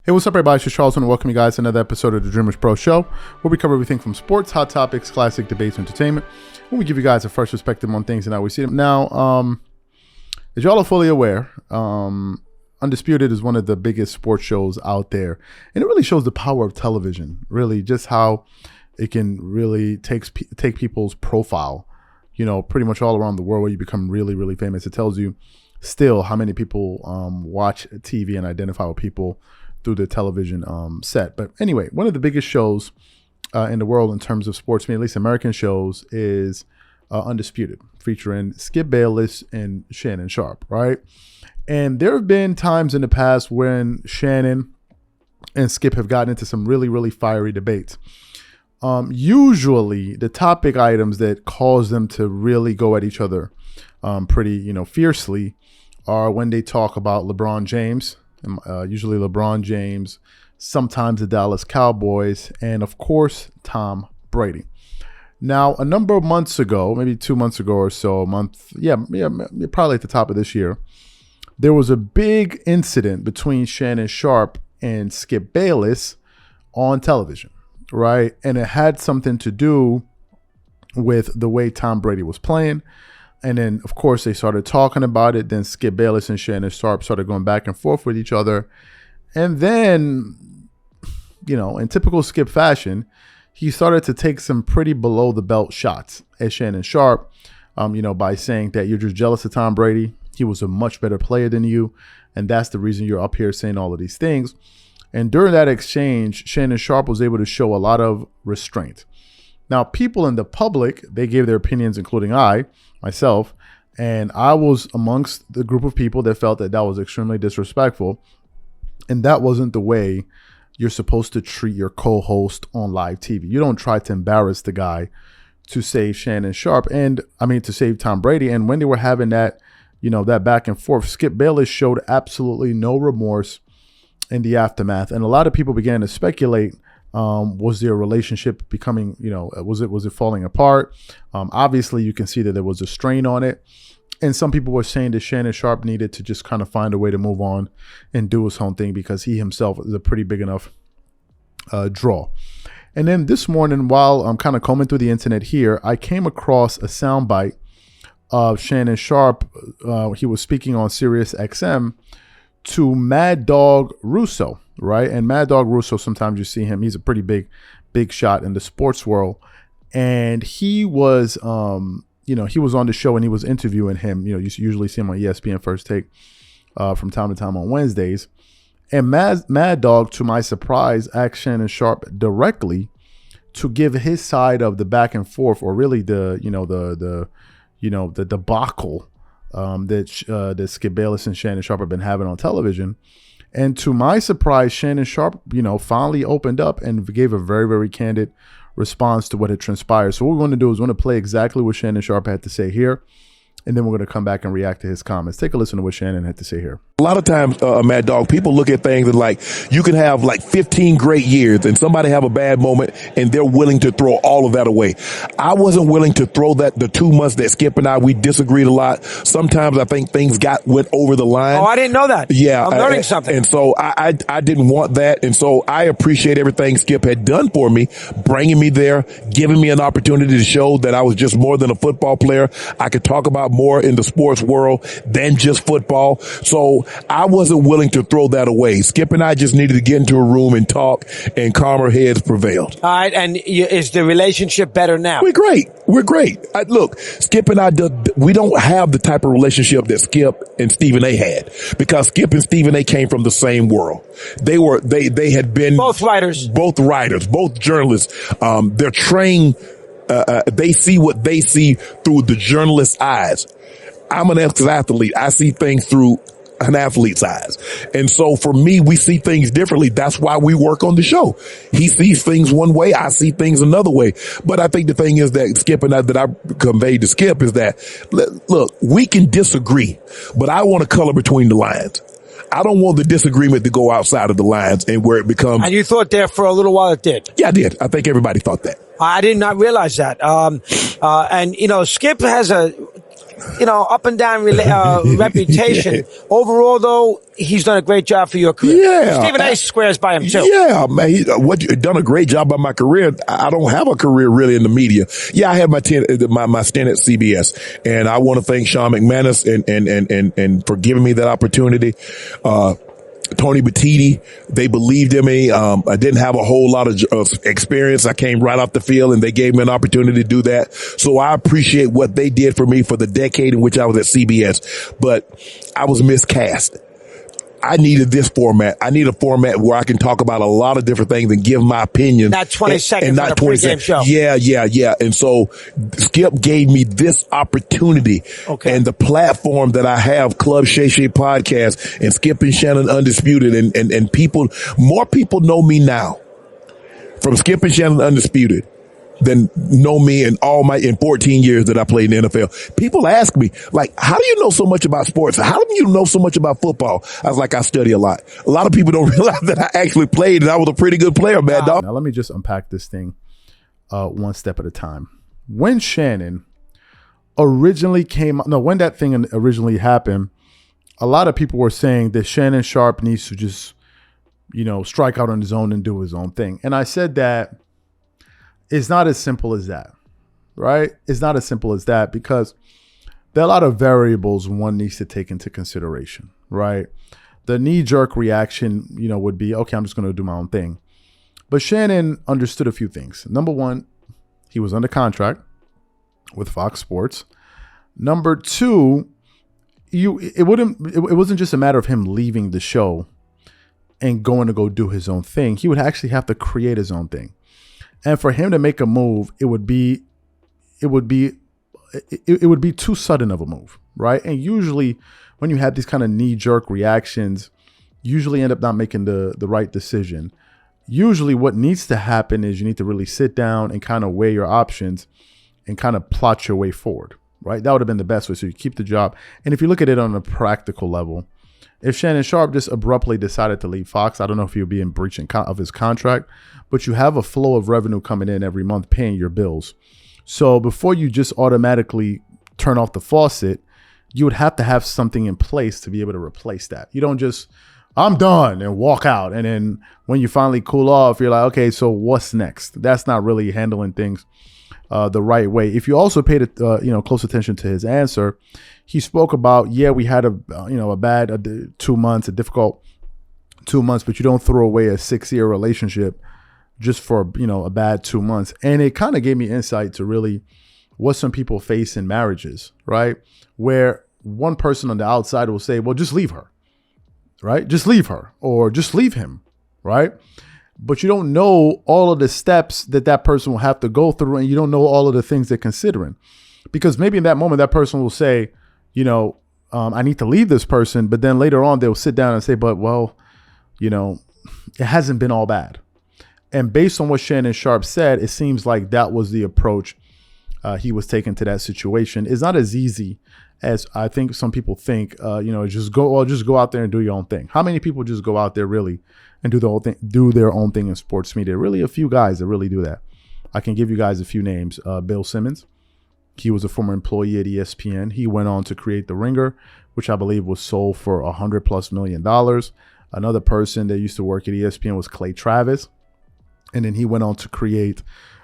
Hey, what's up, everybody? It's Charles, and welcome you guys to another episode of the Dreamerspro Show, where we cover everything from sports, hot topics, classic debates, entertainment, and we give you guys a first perspective on things and how we see them. Now, as y'all are fully aware, Undisputed is one of the biggest sports shows out there, and it really shows the power of television, really just how it can really take people's profile, you know, pretty much all around the world where you become really, really famous. It tells you still how many people watch TV and identify with people through the television set. But anyway, one of the biggest shows in the world in terms of sports, at least American shows, is Undisputed, featuring Skip Bayless and Shannon Sharpe, right? And there have been times in the past when Shannon and Skip have gotten into some really, really fiery debates. Usually the topic items that cause them to really go at each other pretty, fiercely are when they talk about LeBron James, usually LeBron James, sometimes the Dallas Cowboys, and of course, Tom Brady. Now, a number of months ago, maybe 2 months ago or so, probably at the top of this year, there was a big incident between Shannon Sharpe and Skip Bayless on television, right? And it had something to do with the way Tom Brady was playing. And then, of course, they started talking about it. Then Skip Bayless and Shannon Sharpe started going back and forth with each other. And then, in typical Skip fashion, he started to take some pretty below the belt shots at Shannon Sharpe, by saying that you're just jealous of Tom Brady. He was a much better player than you. And that's the reason you're up here saying all of these things. And during that exchange, Shannon Sharpe was able to show a lot of restraint. Now, people in the public, they gave their opinions, including myself, and I was amongst the group of people that felt that was extremely disrespectful. And that wasn't the way you're supposed to treat your co-host on live TV. You don't try to embarrass the guy to save Shannon Sharpe to save Tom Brady. And when they were having that, that back and forth, Skip Bayless showed absolutely no remorse in the aftermath. And a lot of people began to speculate, was their relationship becoming, was it falling apart? Obviously, you can see that there was a strain on it. And some people were saying that Shannon Sharpe needed to just kind of find a way to move on and do his own thing because he himself is a pretty big enough draw. And then this morning, while I'm kind of combing through the internet here, I came across a soundbite of Shannon Sharpe. He was speaking on Sirius XM to Mad Dog Russo, right? And Mad Dog Russo, sometimes you see him. He's a pretty big shot in the sports world. And he was, he was on the show and he was interviewing him. You usually see him on ESPN First Take from time to time on Wednesdays. And Mad Dog, to my surprise, asked Shannon Sharpe directly to give his side of the back and forth, or really the debacle that Skip Bayless and Shannon Sharpe have been having on television. And to my surprise, Shannon Sharpe, finally opened up and gave a very, very candid response to what had transpired. So what we're going to do is we're going to play exactly what Shannon Sharpe had to say here, and then we're going to come back and react to his comments. Take a listen to what Shannon had to say here. A lot of times, Mad Dog, people look at things and you can have 15 great years and somebody have a bad moment and they're willing to throw all of that away. I wasn't willing to throw the 2 months that Skip and we disagreed a lot. Sometimes I think things went over the line. Oh, I didn't know that. Yeah. I'm learning something. And so I didn't want that. And so I appreciate everything Skip had done for me, bringing me there, giving me an opportunity to show that I was just more than a football player. I could talk about more in the sports world than just football. So I wasn't willing to throw that away. Skip and I just needed to get into a room and talk, and calmer heads prevailed. All right. And is the relationship better now? We're great. Look, Skip and I, we don't have the type of relationship that Skip and Stephen A. had, because Skip and Stephen A. came from the same world. They had been both writers, both journalists. They're trained. They see what they see through the journalist's eyes. I'm an ex-athlete. I see things through an athlete's eyes. And so for me, we see things differently. That's why we work on the show. He sees things one way. I see things another way. But I think the thing is that Skip and that I conveyed to Skip is that, look, we can disagree, but I want to color between the lines. I don't want the disagreement to go outside of the lines and where it becomes. And you thought there for a little while it did? Yeah, I did. I think everybody thought that. I did not realize that. And Skip has up and down reputation. Overall, though, he's done a great job for your career. Yeah. Stephen A. swears by him, too. Yeah, man. He's done a great job by my career. I don't have a career really in the media. Yeah, I had my stint at CBS, and I want to thank Sean McManus and for giving me that opportunity. Tony Batiti, they believed in me. I didn't have a whole lot of experience. I came right off the field and they gave me an opportunity to do that. So I appreciate what they did for me for the decade in which I was at CBS, but I was miscast. I needed this format. I need a format where I can talk about a lot of different things and give my opinion. Not 20 seconds and not 20 seconds. Show. Yeah. And so Skip gave me this opportunity and the platform that I have, Club Shay Shay Podcast and Skip and Shannon Undisputed, and more people know me now from Skip and Shannon Undisputed than know me in 14 years that I played in the NFL. People ask me, like, how do you know so much about sports? How do you know so much about football? I was like, I study a lot. A lot of people don't realize that I actually played and I was a pretty good player, man, dog. Now let me just unpack this thing one step at a time. When Shannon originally when that thing originally happened, a lot of people were saying that Shannon Sharpe needs to just, strike out on his own and do his own thing. And I said that it's not as simple as that, right? It's not as simple as that because there are a lot of variables one needs to take into consideration, right? The knee-jerk reaction, would be, okay, I'm just going to do my own thing. But Shannon understood a few things. Number one, he was under contract with Fox Sports. Number two, it wasn't just a matter of him leaving the show and going to go do his own thing. He would actually have to create his own thing. And for him to make a move, it would be too sudden of a move, right? And usually when you have these kind of knee-jerk reactions, usually end up not making the right decision. Usually what needs to happen is you need to really sit down and kind of weigh your options and kind of plot your way forward, right? That would have been the best way. So you keep the job. And if you look at it on a practical level, if Shannon Sharpe just abruptly decided to leave Fox, I don't know if he would be in breach of his contract, but you have a flow of revenue coming in every month paying your bills. So before you just automatically turn off the faucet, you would have to have something in place to be able to replace that. You don't just, I'm done, and walk out. And then when you finally cool off, you're like, okay, so what's next? That's not really handling things the right way. If you also paid close attention to his answer, he spoke about, we had a bad 2 months, a difficult 2 months, but you don't throw away a 6-year relationship just for a bad 2 months. And it kind of gave me insight to really what some people face in marriages, right? Where one person on the outside will say, well, just leave her, right? Just leave her, or just leave him, right? But you don't know all of the steps that person will have to go through, and you don't know all of the things they're considering. Because maybe in that moment, that person will say, I need to leave this person. But then later on, they'll sit down and say, but, well, it hasn't been all bad. And based on what Shannon Sharpe said, it seems like that was the approach he was taking to that situation. It's not as easy as I think some people think, just go out there and do your own thing. How many people just go out there really and do their own thing in sports media? Really a few guys that really do that. I can give you guys a few names. Bill Simmons. He was a former employee at ESPN. He went on to create The Ringer, which I believe was sold for $100+ million. Another person that used to work at ESPN was Clay Travis. And then he went on to create,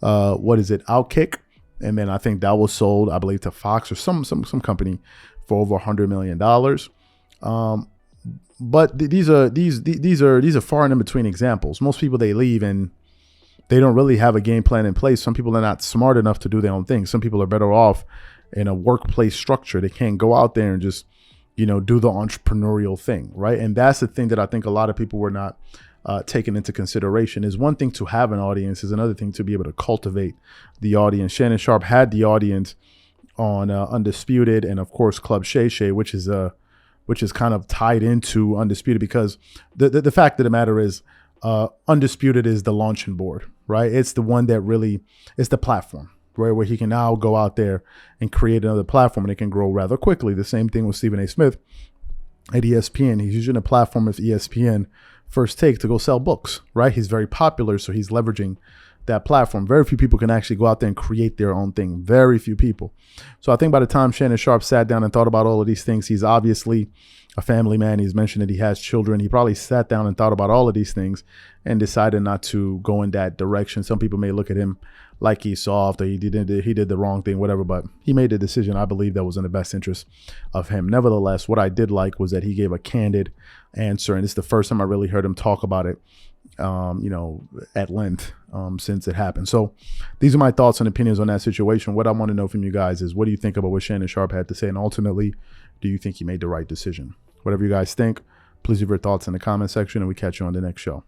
Outkick. And then I think that was sold, I believe, to Fox or some company for over $100 million. But these are far and in between examples. Most people, they leave and they don't really have a game plan in place. Some people are not smart enough to do their own thing. Some people are better off in a workplace structure. They can't go out there and just, do the entrepreneurial thing, right? And that's the thing that I think a lot of people were not taken into consideration. Is one thing to have an audience, is another thing to be able to cultivate the audience. Shannon Sharpe had the audience on Undisputed and of course Club Shay Shay, which is kind of tied into Undisputed, because the fact of the matter is Undisputed is the launching board, right? It's the one that really is the platform, right? Where he can now go out there and create another platform and it can grow rather quickly. The same thing with Stephen A. Smith at ESPN. He's using a platform of ESPN First Take to go sell books, right? He's very popular, so he's leveraging that platform. Very few people can actually go out there and create their own thing. Very few people. So I think by the time Shannon Sharpe sat down and thought about all of these things, he's obviously a family man. He's mentioned that he has children. He probably sat down and thought about all of these things and decided not to go in that direction. Some people may look at him like he's soft or he did the wrong thing, whatever, but he made a decision, I believe, that was in the best interest of him. Nevertheless, what I did like was that he gave a candid answer, and it's the first time I really heard him talk about it, at length since it happened. So these are my thoughts and opinions on that situation. What I want to know from you guys is, what do you think about what Shannon Sharpe had to say? And ultimately, do you think he made the right decision? Whatever you guys think, please leave your thoughts in the comment section, and we catch you on the next show.